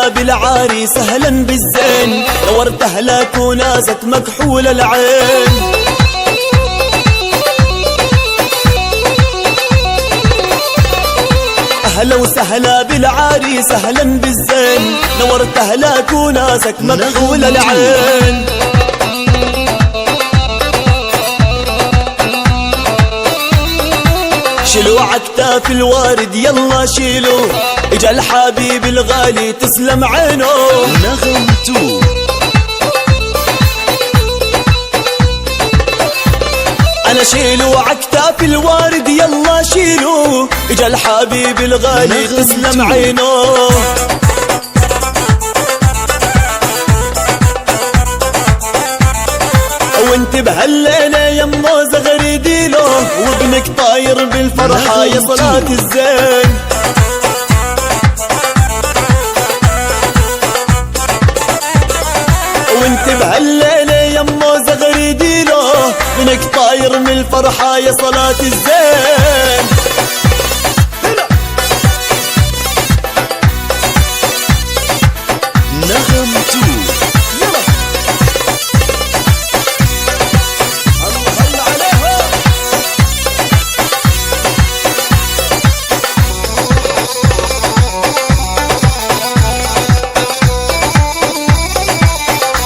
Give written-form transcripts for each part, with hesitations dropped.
وسهلا بالعريس اهلا بالزين، نورت اهلك وناسك مكحول العين. اهلا وسهلا بالعريس اهلا بالزين، نورت اهلك وناسك مكحول العين. شيلوا عكتاف الوارد يلا شيلوا، اجا الحبيب الغالي تسلم عينه. نغمتو انا شيلوا عكتاف الوارد يلا شيلوا، اجا الحبيب الغالي تسلم عينه. وانت بهالليلة يمو زغري ديلو، وابنك طاير بالفرحة يا صلاة الزين. وانت بهالليلة يمو زغري ديلو، ابنك طاير من الفرحة يا صلاة الزين. نغمتو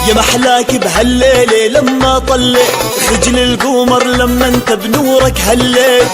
يا محلاك بهالليلة لما طلع خجل القمر، لما انت بنورك هليت.